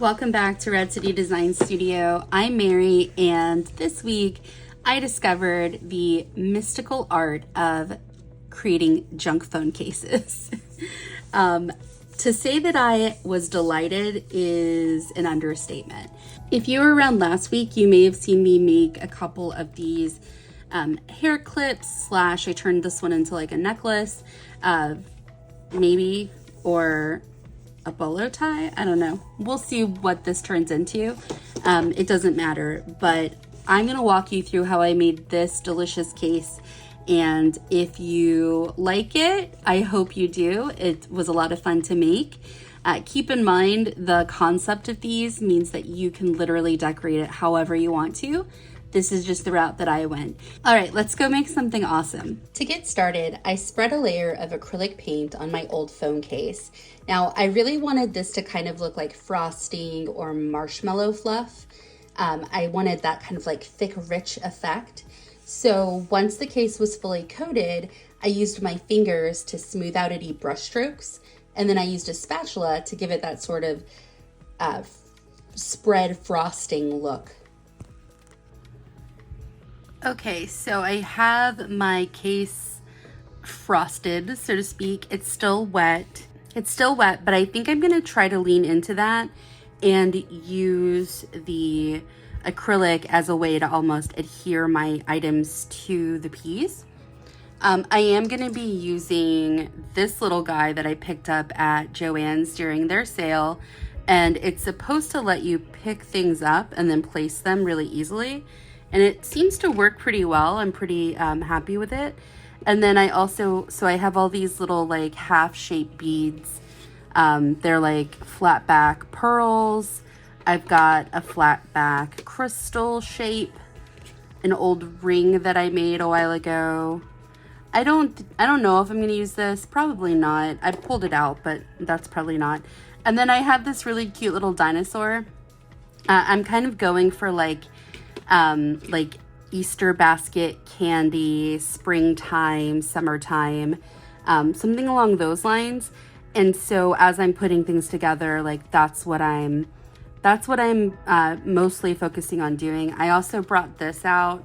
Welcome back to Rad City Design Studio. I'm Mary, and this week I discovered the mystical art of creating junk phone cases. To say that I was delighted is an understatement. If you were around last week, you may have seen me make a couple of these hair clips / I turned this one into like a necklace, maybe, or a bolo tie. I don't know. We'll see what this turns into. It doesn't matter, but I'm gonna walk you through how I made this delicious case. And if you like it, I hope you do. It was a lot of fun to make. Keep in mind, the concept of these means that you can literally decorate it however you want to. This is just the route that I went. All right, let's go make something awesome. To get started, I spread a layer of acrylic paint on my old phone case. Now, I really wanted this to kind of look like frosting or marshmallow fluff. I wanted that kind of like thick, rich effect. So once the case was fully coated, I used my fingers to smooth out any brush strokes. And then I used a spatula to give it that sort of spread frosting look. Okay, so I have my case frosted, so to speak. It's still wet. But I think I'm gonna try to lean into that and use the acrylic as a way to almost adhere my items to the piece. I am gonna be using this little guy that I picked up at Joann's during their sale, and it's supposed to let you pick things up and then place them really easily. And it seems to work pretty well. I'm pretty happy with it. And then I have all these little like half-shaped beads. They're like flat back pearls. I've got a flat back crystal shape, an old ring that I made a while ago. I don't know if I'm gonna use this. Probably not. I pulled it out, but that's probably not. And then I have this really cute little dinosaur. I'm kind of going for like Easter basket candy, springtime, summertime, something along those lines. And so as I'm putting things together, like that's what I'm mostly focusing on doing. I also brought this out.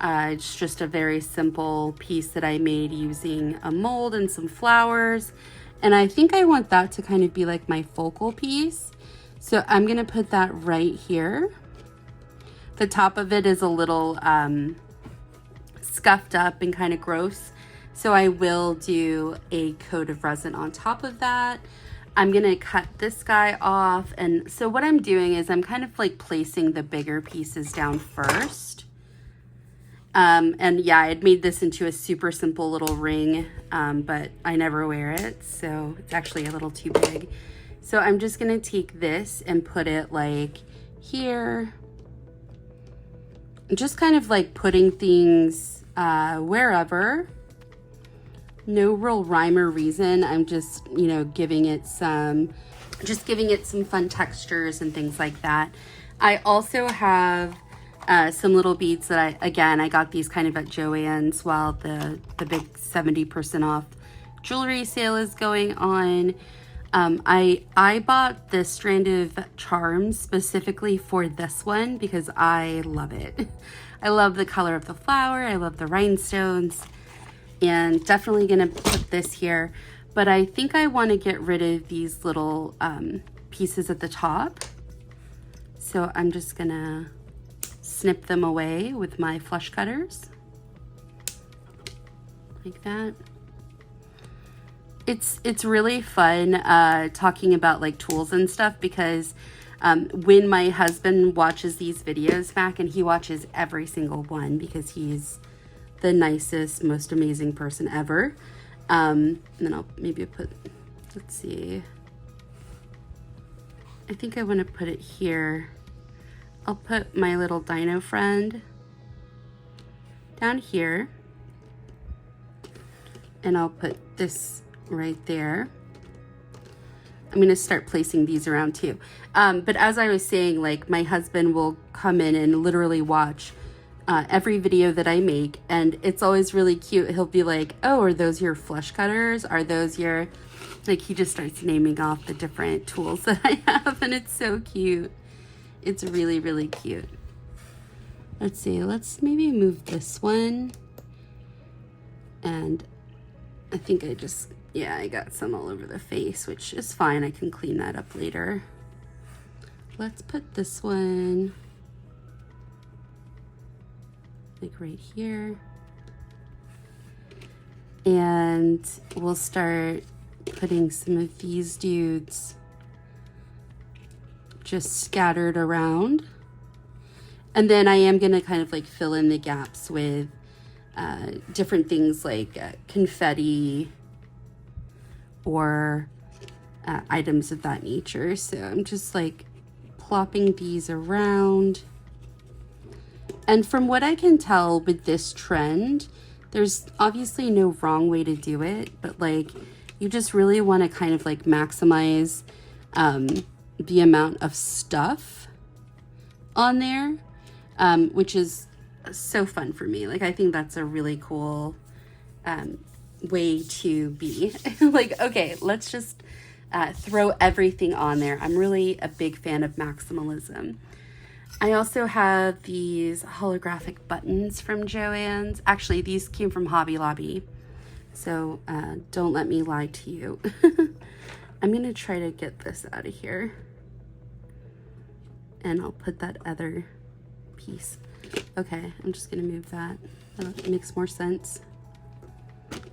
It's just a very simple piece that I made using a mold and some flowers. And I think I want that to kind of be like my focal piece. So I'm gonna put that right here. The top of it is a little scuffed up and kind of gross. So I will do a coat of resin on top of that. I'm gonna cut this guy off. And so what I'm doing is I'm kind of like placing the bigger pieces down first. And yeah, I had made this into a super simple little ring, but I never wear it. So it's actually a little too big. So I'm just gonna take this and put it like here. Just kind of like putting things wherever. No real rhyme or reason. I'm just, giving it some fun textures and things like that. I also have some little beads that I got these kind of at Joann's while the big 70% off jewelry sale is going on. I bought this strand of charms specifically for this one because I love it. I love the color of the flower. I love the rhinestones, and definitely gonna put this here. But I think I want to get rid of these little pieces at the top. So I'm just gonna snip them away with my flush cutters like that. It's really fun talking about like tools and stuff because when my husband watches these videos back, and he watches every single one because he's the nicest, most amazing person ever. And then I'll maybe put, let's see. I think I want to put it here. I'll put my little dino friend down here. And I'll put this right there. I'm gonna start placing these around too. But as I was saying, like my husband will come in and literally watch every video that I make, and it's always really cute. He'll be like, oh, are those your flush cutters? Are those your Like he just starts naming off the different tools that I have, and it's so cute. It's really, really cute. Let's see, let's maybe move this one. And I think I got some all over the face, which is fine. I can clean that up later. Let's put this one like right here. And we'll start putting some of these dudes just scattered around. And then I am gonna kind of like fill in the gaps with different things like confetti or items of that nature. So I'm just like plopping these around. And from what I can tell with this trend, there's obviously no wrong way to do it, but like you just really want to kind of like maximize the amount of stuff on there, which is so fun for me. Like I think that's a really cool way to be. Like, okay, let's just throw everything on there. I'm really a big fan of maximalism. I also have these holographic buttons from Joann's. Actually, these came from Hobby Lobby, so don't let me lie to you. I'm gonna try to get this out of here, and I'll put that other piece. Okay, I'm just gonna move that. That makes more sense. Like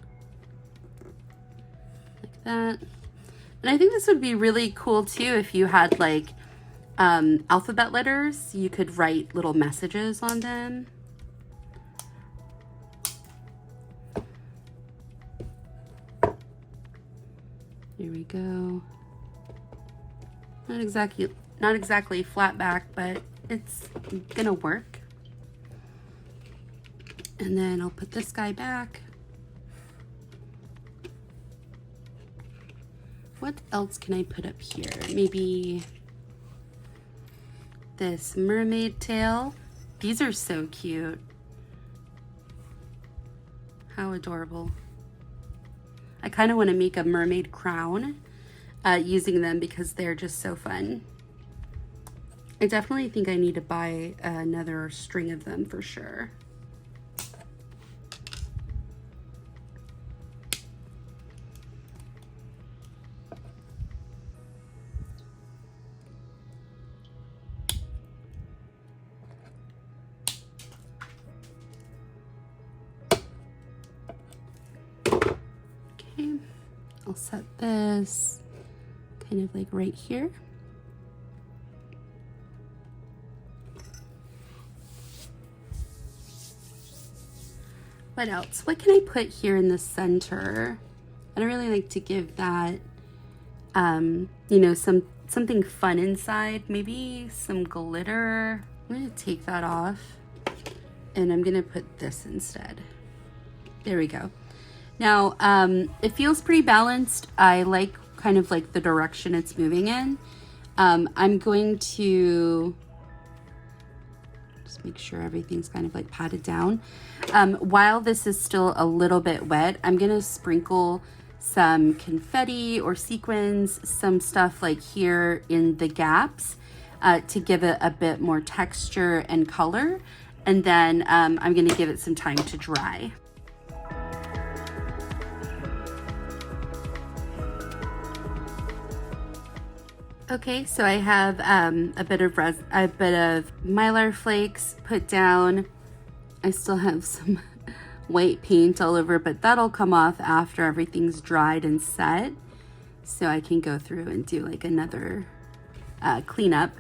that. And I think this would be really cool too if you had like alphabet letters. You could write little messages on them. Here we go. Not exactly flat back, but it's gonna work. And then I'll put this guy back. What else can I put up here? Maybe this mermaid tail. These are so cute. How adorable. I kind of want to make a mermaid crown using them because they're just so fun. I definitely think I need to buy another string of them for sure. I'll set this kind of like right here. What else? What can I put here in the center? I don't really like to give that, you know, something fun inside. Maybe some glitter. I'm gonna take that off and I'm gonna put this instead. There we go. Now, it feels pretty balanced. I like kind of like the direction it's moving in. I'm going to just make sure everything's kind of like patted down. While this is still a little bit wet, I'm gonna sprinkle some confetti or sequins, some stuff like here in the gaps to give it a bit more texture and color. And then I'm gonna give it some time to dry. Okay, so I have a bit of mylar flakes put down. I still have some white paint all over, but that'll come off after everything's dried and set. So I can go through and do like another cleanup.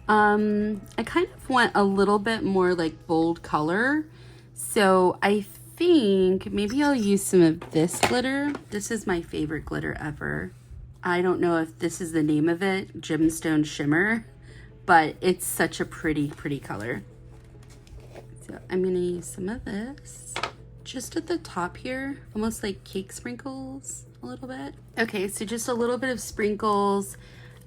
I kind of want a little bit more like bold color. So I think maybe I'll use some of this glitter. This is my favorite glitter ever. I don't know if this is the name of it, Gemstone Shimmer, but it's such a pretty, pretty color. So I'm gonna use some of this just at the top here, almost like cake sprinkles a little bit. Okay, so just a little bit of sprinkles.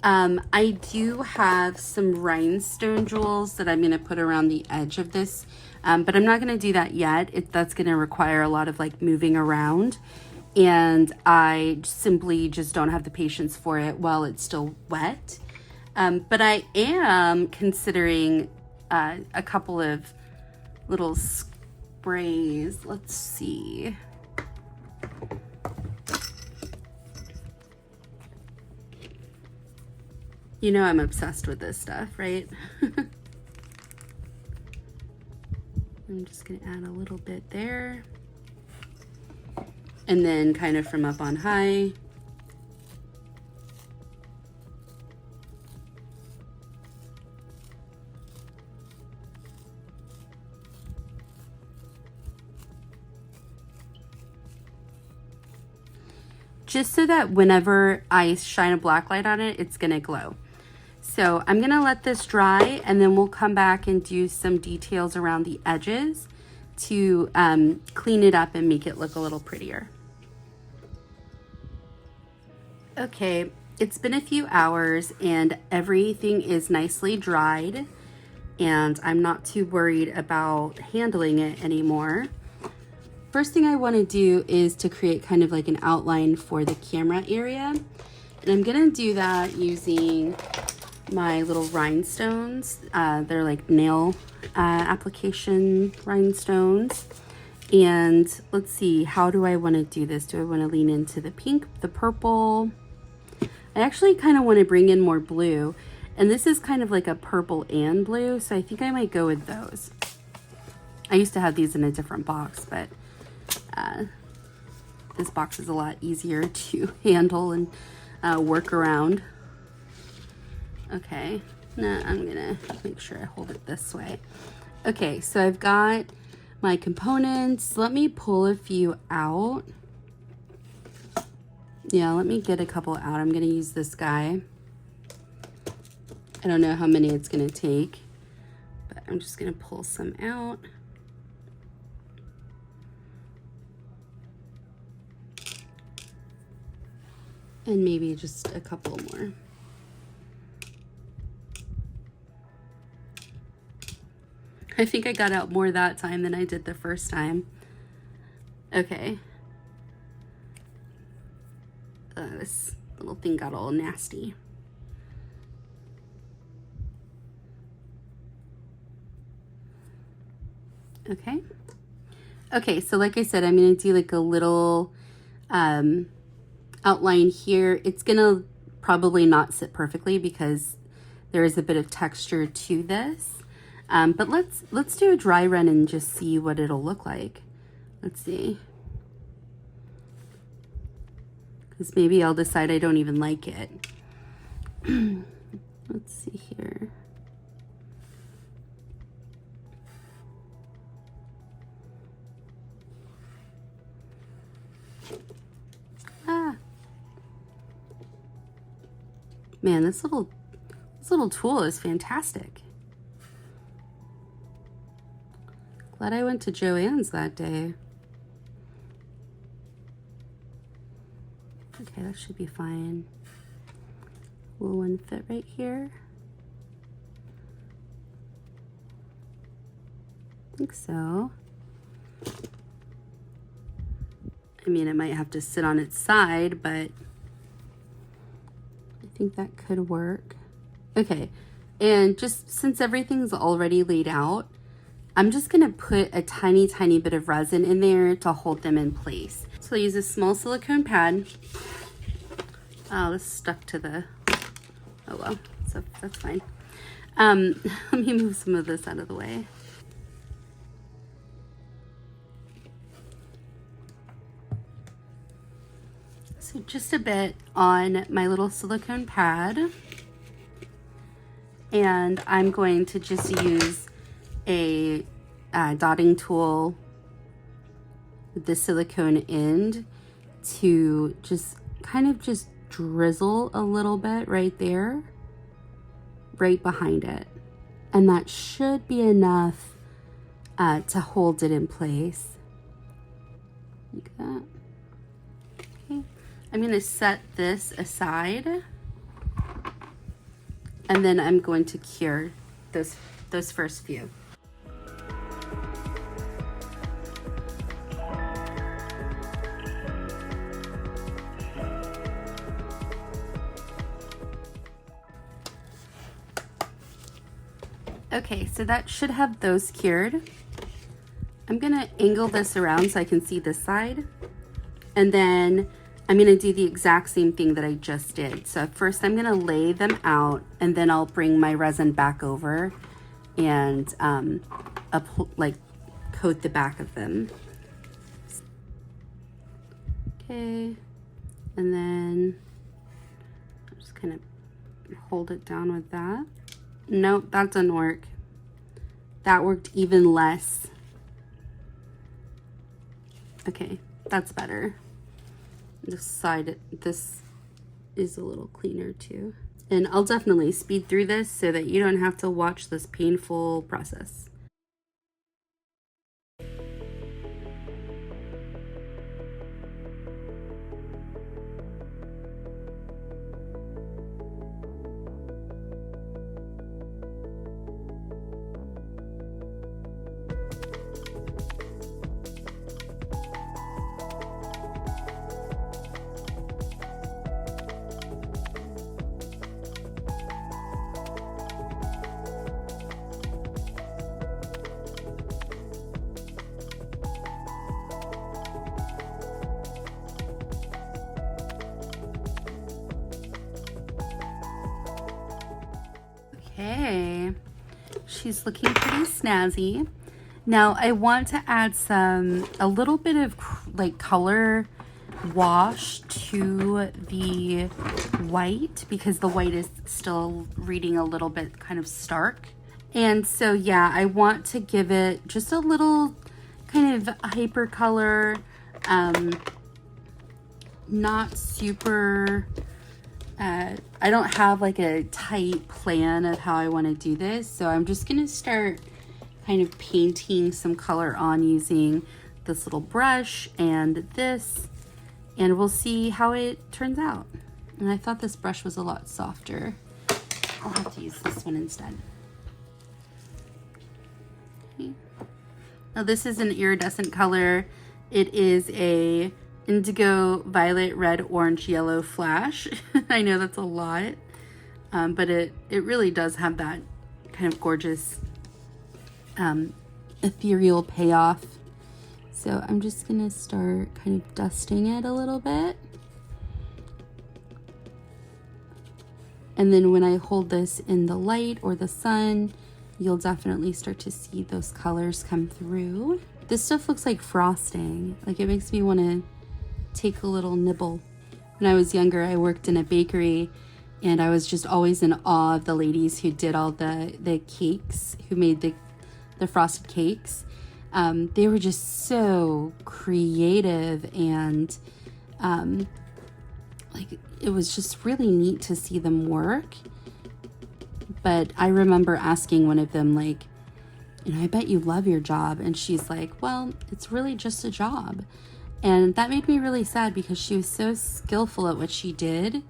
I do have some rhinestone jewels that I'm gonna put around the edge of this, but I'm not gonna do that yet. That's gonna require a lot of like moving around. and I simply just don't have the patience for it while it's still wet. But I am considering a couple of little sprays. Let's see. You know I'm obsessed with this stuff, right? I'm just gonna add a little bit there. And then kind of from up on high. Just so that whenever I shine a black light on it, it's gonna glow. So I'm gonna let this dry, and then we'll come back and do some details around the edges to clean it up and make it look a little prettier. Okay, it's been a few hours and everything is nicely dried, and I'm not too worried about handling it anymore. First thing I want to do is to create kind of like an outline for the camera area. And I'm going to do that using my little rhinestones. They're like nail application rhinestones. And let's see, how do I want to do this? Do I want to lean into the pink, the purple? I actually kind of want to bring in more blue. And this is kind of like a purple and blue, so I think I might go with those. I used to have these in a different box, but this box is a lot easier to handle and work around. Okay, now I'm gonna make sure I hold it this way. Okay, so I've got my components. Let me pull a few out. Yeah, let me get a couple out. I'm gonna use this guy. I don't know how many it's gonna take, but I'm just gonna pull some out. And maybe just a couple more. I think I got out more that time than I did the first time. Okay. This little thing got all nasty. Okay. Okay, so like I said, I'm gonna do like a little outline here. It's gonna probably not sit perfectly because there is a bit of texture to this. But let's do a dry run and just see what it'll look like. Let's see. Because maybe I'll decide I don't even like it. Let's see here. Man, this little tool is fantastic. Glad I went to Joann's that day. Okay, that should be fine. Will one fit right here? I think so. I mean, it might have to sit on its side, but I think that could work. Okay, and just since everything's already laid out, I'm just gonna put a tiny bit of resin in there to hold them in place. So I'll use a small silicone pad. Oh, this stuck to the, oh well, so that's fine. Let me move some of this out of the way. So just a bit on my little silicone pad. And I'm going to just use a dotting tool with the silicone end to just kind of just drizzle a little bit right there, right behind it. And that should be enough to hold it in place. Like that. Okay. I'm going to set this aside, and then I'm going to cure those first few. Okay, so that should have those cured. I'm gonna angle this around so I can see this side. And then I'm gonna do the exact same thing that I just did. So first I'm gonna lay them out, and then I'll bring my resin back over and like coat the back of them. Okay, and then just kind of hold it down with that. Nope, that doesn't work. That worked even less. Okay, that's better. This side, this is a little cleaner too. And I'll definitely speed through this so that you don't have to watch this painful process. Okay, she's looking pretty snazzy. Now I want to add a little bit of like color wash to the white, because the white is still reading a little bit kind of stark. And so yeah, I want to give it just a little kind of hyper color, not super I don't have like a tight plan of how I want to do this, so I'm just gonna start kind of painting some color on using this little brush and this, and we'll see how it turns out. And I thought this brush was a lot softer. I'll have to use this one instead. Okay. Now this is an iridescent color. It is a indigo, violet, red, orange, yellow flash. I know that's a lot, but it really does have that kind of gorgeous ethereal payoff. So I'm just gonna start kind of dusting it a little bit. And then when I hold this in the light or the sun, you'll definitely start to see those colors come through. This stuff looks like frosting. Like, it makes me want to take a little nibble. When I was younger, I worked in a bakery, and I was just always in awe of the ladies who did all the cakes, who made the frosted cakes. They were just so creative, and like, it was just really neat to see them work. But I remember asking one of them, like, you know, I bet you love your job. And she's like, well, it's really just a job. And that made me really sad, because she was so skillful at what she did.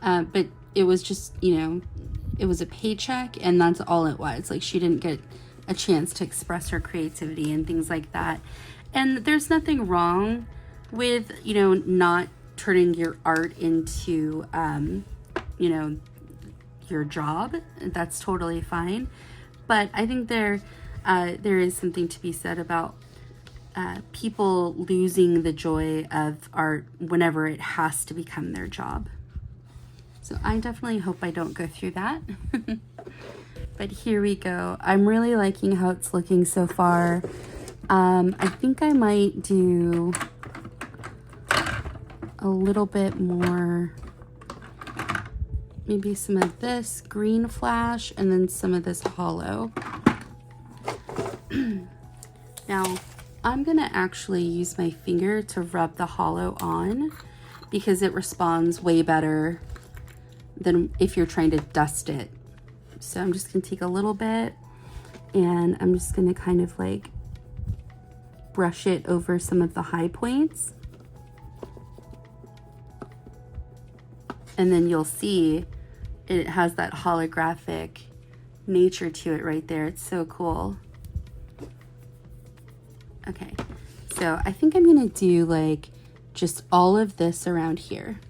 But it was just, you know, it was a paycheck, and that's all it was. Like, she didn't get a chance to express her creativity and things like that. And there's nothing wrong with, you know, not turning your art into, you know, your job. That's totally fine. But I think there is something to be said about people losing the joy of art whenever it has to become their job. So I definitely hope I don't go through that. But here we go. I'm really liking how it's looking so far. I think I might do a little bit more, maybe some of this green flash and then some of this hollow. Now, I'm gonna actually use my finger to rub the hollow on, because it responds way better than if you're trying to dust it. So I'm just gonna take a little bit, and I'm just gonna kind of like brush it over some of the high points. And then you'll see it has that holographic nature to it right there. It's so cool. Okay, so I think I'm gonna do like just all of this around here.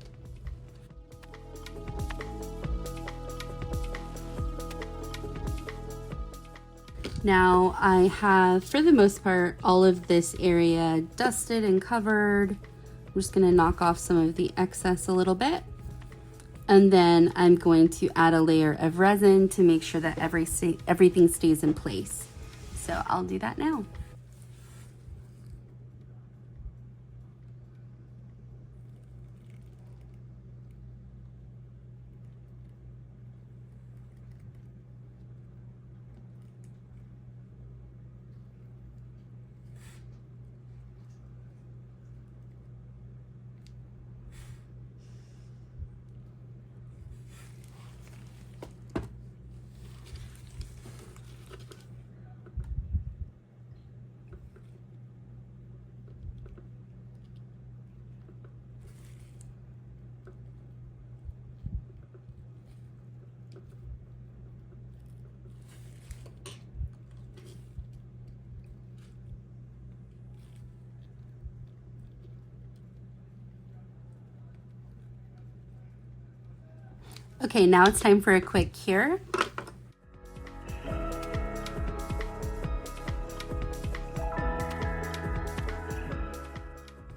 Now I have, for the most part, all of this area dusted and covered. I'm just gonna knock off some of the excess a little bit. And then I'm going to add a layer of resin to make sure that everything stays in place. So I'll do that now. Okay, now it's time for a quick cure.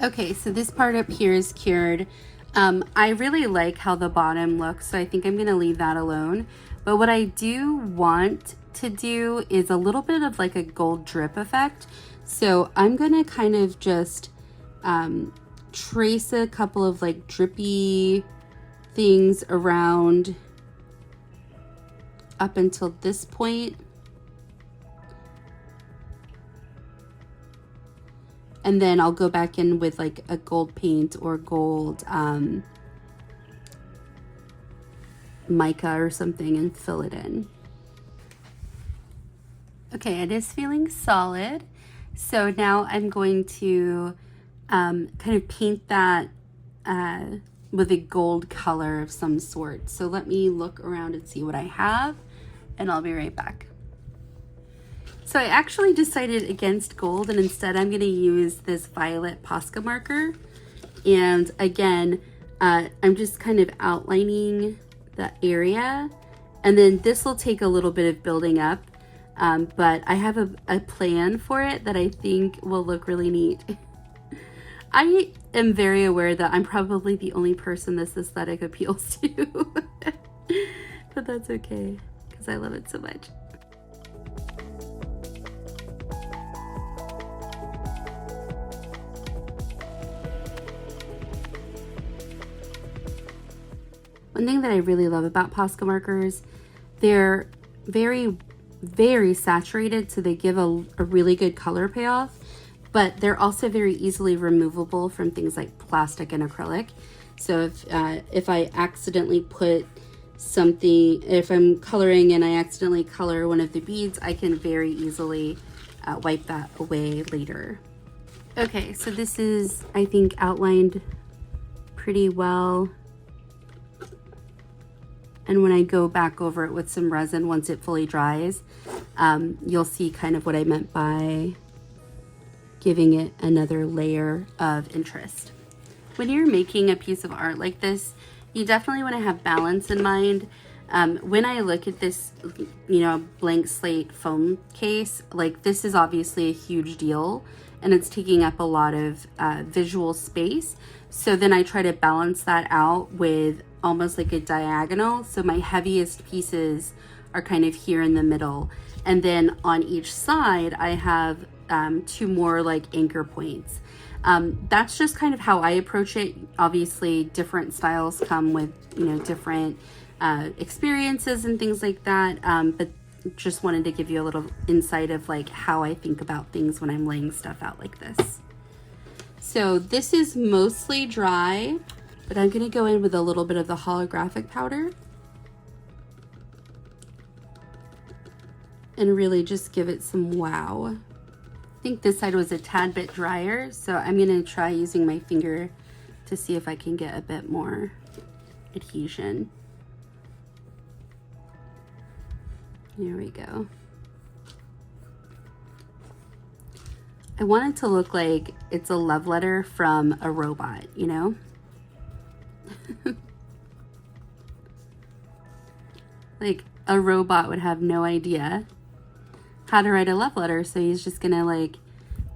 Okay, so this part up here is cured. I really like how the bottom looks, so I think I'm gonna leave that alone. But what I do want to do is a little bit of like a gold drip effect. So I'm gonna kind of just trace a couple of like drippy things around up until this point. And then I'll go back in with like a gold paint or gold mica or something and fill it in. Okay, it is feeling solid. So now I'm going to kind of paint that with a gold color of some sort. So let me look around and see what I have, and I'll be right back. So I actually decided against gold, and instead I'm gonna use this violet Posca marker. And again, I'm just kind of outlining the area, and then this will take a little bit of building up, but I have a plan for it that I think will look really neat. I am very aware that I'm probably the only person this aesthetic appeals to, but that's okay, because I love it so much. One thing that I really love about Posca markers, they're very, very saturated, so they give a really good color payoff, but they're also very easily removable from things like plastic and acrylic. So if I accidentally put something, if I'm coloring and I accidentally color one of the beads, I can very easily wipe that away later. Okay, so this is, I think, outlined pretty well. And when I go back over it with some resin, once it fully dries, you'll see kind of what I meant by giving it another layer of interest. When you're making a piece of art like this, you definitely want to have balance in mind. When I look at this, blank slate foam case, like this is obviously a huge deal and it's taking up a lot of visual space. So then I try to balance that out with almost like a diagonal. So my heaviest pieces are kind of here in the middle. And then on each side, I have two more like anchor points. That's just kind of how I approach it. Obviously, different styles come with, different experiences and things like that. But just wanted to give you a little insight of like how I think about things when I'm laying stuff out like this. So this is mostly dry, but I'm gonna go in with a little bit of the holographic powder and really just give it some wow. I think this side was a tad bit drier, so I'm gonna try using my finger to see if I can get a bit more adhesion. Here we go. I want it to look like it's a love letter from a robot, Like a robot would have no idea how to write a love letter. So he's just gonna like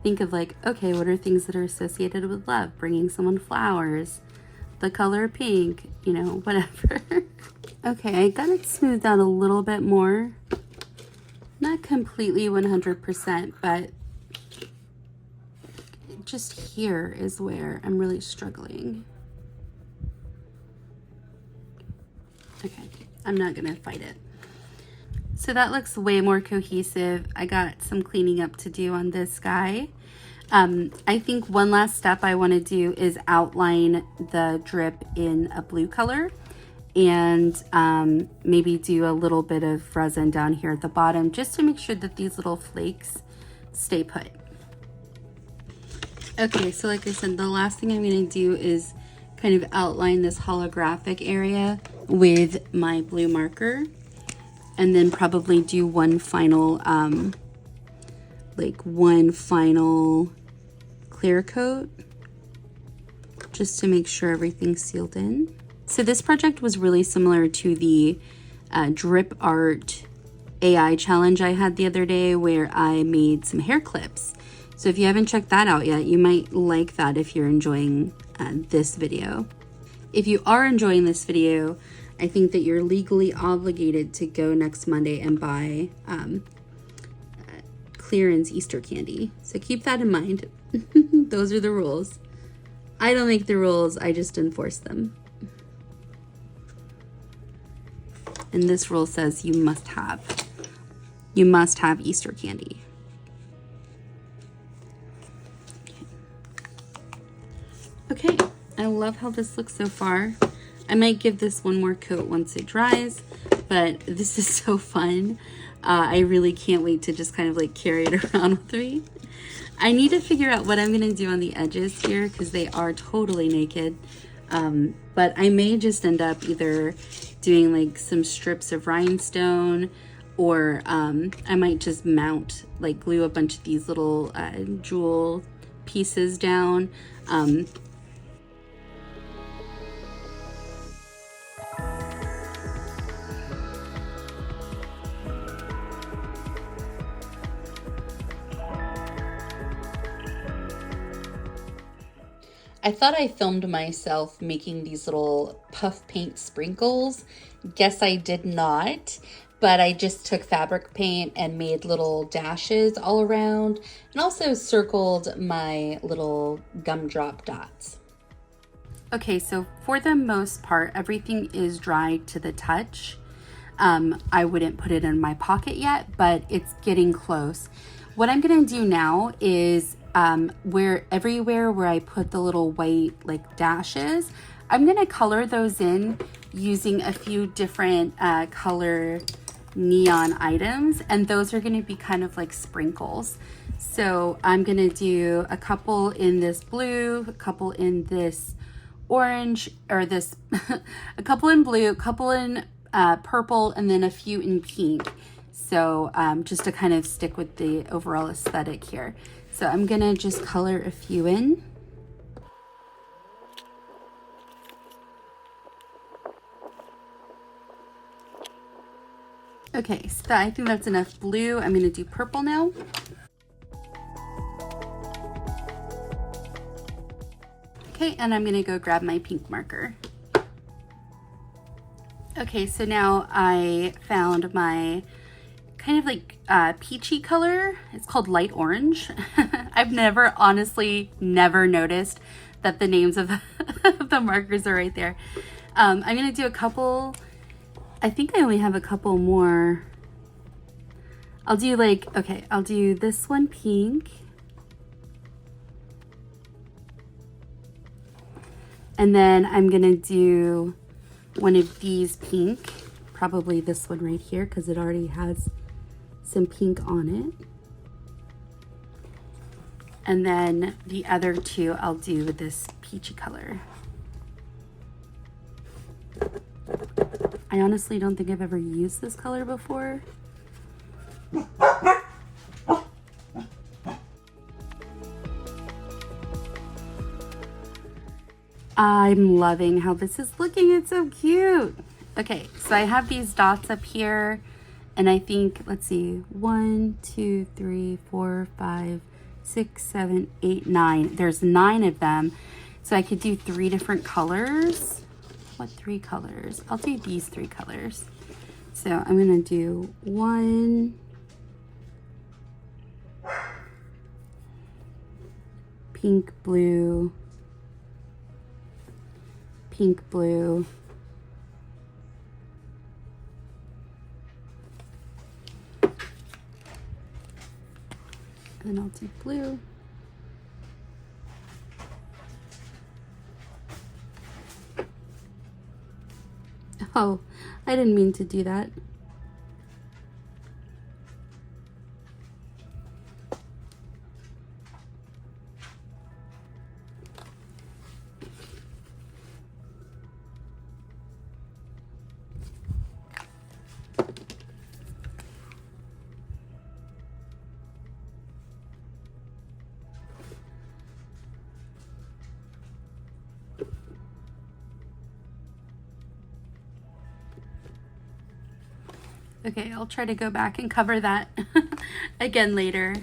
think of like, okay, what are things that are associated with love? Bringing someone flowers, the color pink, you know, whatever. Okay, I got it smoothed out a little bit more. Not completely 100%, but just here is where I'm really struggling. Okay, I'm not gonna fight it. So that looks way more cohesive. I got some cleaning up to do on this guy. I think one last step I want to do is outline the drip in a blue color, and maybe do a little bit of resin down here at the bottom just to make sure that these little flakes stay put. Okay, so like I said, the last thing I'm going to do is kind of outline this holographic area with my blue marker, and then probably do one final clear coat just to make sure everything's sealed in. So this project was really similar to the drip art AI challenge I had the other day, where I made some hair clips. So if you haven't checked that out yet, you might like that if you're enjoying this video. If you are enjoying this video, I think that you're legally obligated to go next Monday and buy clearance Easter candy. So keep that in mind. Those are the rules. I don't make the rules, I just enforce them. And this rule says you must have Easter candy. Okay, I love how this looks so far. I might give this one more coat once it dries, but this is so fun. I really can't wait to just kind of like carry it around with me. I need to figure out what I'm gonna do on the edges here because they are totally naked. But I may just end up either doing like some strips of rhinestone, or I might just mount, like glue a bunch of these little jewel pieces down. I thought I filmed myself making these little puff paint sprinkles. Guess I did not, but I just took fabric paint and made little dashes all around, and also circled my little gumdrop dots. Okay, so for the most part, everything is dry to the touch. I wouldn't put it in my pocket yet, but it's getting close. What I'm gonna do now is everywhere where I put the little white like dashes, I'm gonna color those in using a few different color neon items, and those are gonna be kind of like sprinkles. So I'm gonna do a couple in this blue, a couple in this orange, or this a couple in blue, a couple in purple, and then a few in pink. So just to kind of stick with the overall aesthetic here. So I'm gonna just color a few in. Okay, so I think that's enough blue. I'm gonna do purple now. Okay, and I'm gonna go grab my pink marker. Okay, so now I found my kind of like peachy color. It's called light orange. I've honestly never noticed that the names of the markers are right there. I'm gonna do a couple. I think I only have a couple more. I'll do I'll do this one pink. And then I'm gonna do one of these pink, probably this one right here, because it already has some pink on it. And then the other two I'll do with this peachy color. I honestly don't think I've ever used this color before. I'm loving how this is looking. It's so cute. Okay, so I have these dots up here, And I think, let's see, 1, 2, 3, 4, 5, 6, 7, 8, 9. There's 9 of them. So I could do 3 different colors. What 3 colors? I'll do these 3 colors. So I'm gonna do 1 pink, blue, pink, blue, and I'll do blue. Oh, I didn't mean to do that. Okay, I'll try to go back and cover that again later.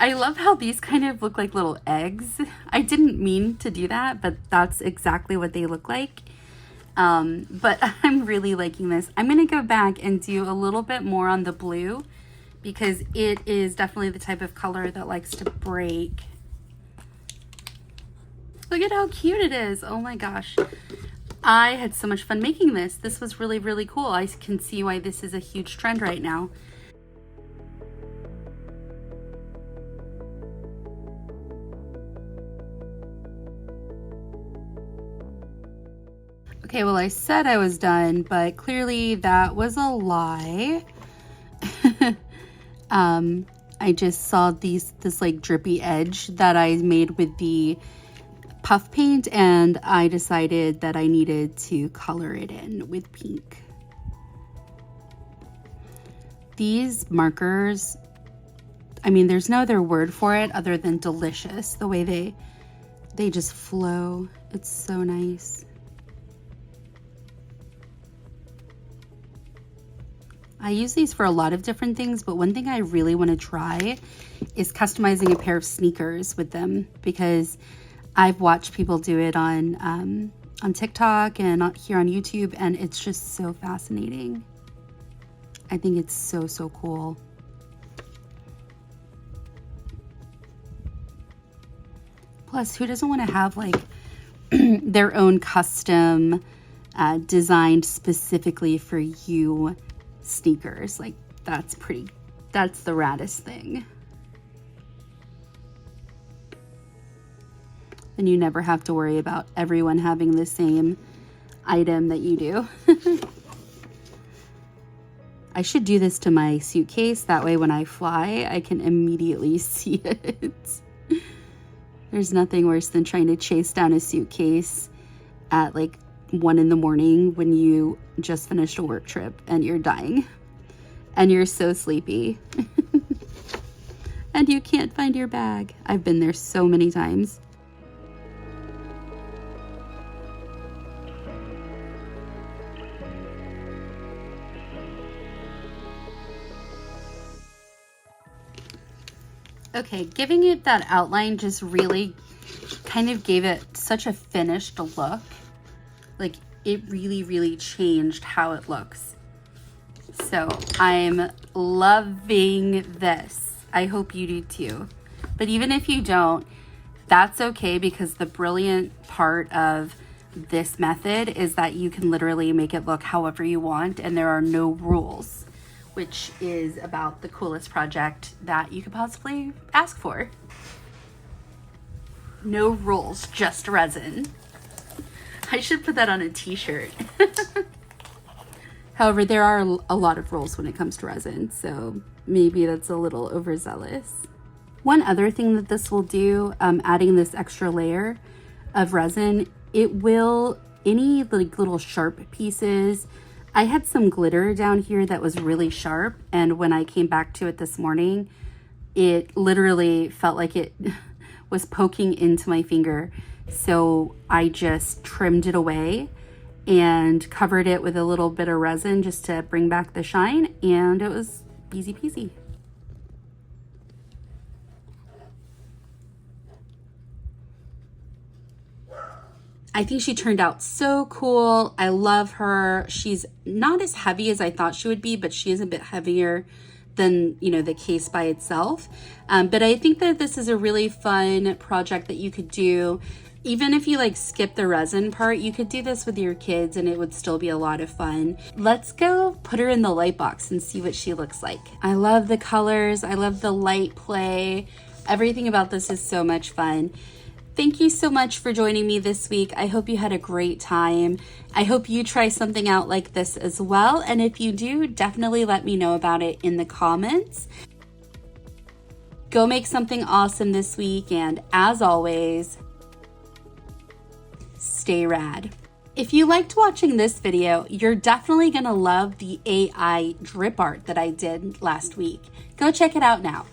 I love how these kind of look like little eggs. I didn't mean to do that, but that's exactly what they look like. But I'm really liking this. I'm gonna go back and do a little bit more on the blue because it is definitely the type of color that likes to break. Look at how cute it is. Oh my gosh. I had so much fun making this. This was really, really cool. I can see why this is a huge trend right now. Okay, well, I said I was done, but clearly that was a lie. I just saw this like drippy edge that I made with the puff paint, and I decided that I needed to color it in with pink. These markers, I mean, there's no other word for it other than delicious. The way they just flow. It's so nice. I use these for a lot of different things, but one thing I really want to try is customizing a pair of sneakers with them, because I've watched people do it on TikTok and here on YouTube, and it's just so fascinating. I think it's so, so cool. Plus, who doesn't want to have like their own custom designed specifically for you sneakers? Like, that's the raddest thing. And you never have to worry about everyone having the same item that you do. I should do this to my suitcase. That way when I fly, I can immediately see it. There's nothing worse than trying to chase down a suitcase at like 1 in the morning when you just finished a work trip and you're dying and you're so sleepy and you can't find your bag. I've been there so many times. Okay, giving it that outline just really kind of gave it such a finished look. Like, it really, really changed how it looks. So I'm loving this. I hope you do too. But even if you don't, that's okay, because the brilliant part of this method is that you can literally make it look however you want, and there are no rules, which is about the coolest project that you could possibly ask for. No rules, just resin. I should put that on a t-shirt. However, there are a lot of rules when it comes to resin, so maybe that's a little overzealous. One other thing that this will do, adding this extra layer of resin, it will, any like little sharp pieces, I had some glitter down here that was really sharp, and when I came back to it this morning, it literally felt like it was poking into my finger. So I just trimmed it away, and covered it with a little bit of resin just to bring back the shine, and it was easy peasy. I think she turned out so cool. I love her. She's not as heavy as I thought she would be, but she is a bit heavier than, you know, the case by itself. But I think that this is a really fun project that you could do. Even if you like skip the resin part, you could do this with your kids and it would still be a lot of fun. Let's go put her in the light box and see what she looks like. I love the colors. I love the light play. Everything about this is so much fun. Thank you so much for joining me this week. I hope you had a great time. I hope you try something out like this as well. And if you do, definitely let me know about it in the comments. Go make something awesome this week. And as always, stay rad. If you liked watching this video, you're definitely gonna love the AI drip art that I did last week. Go check it out now.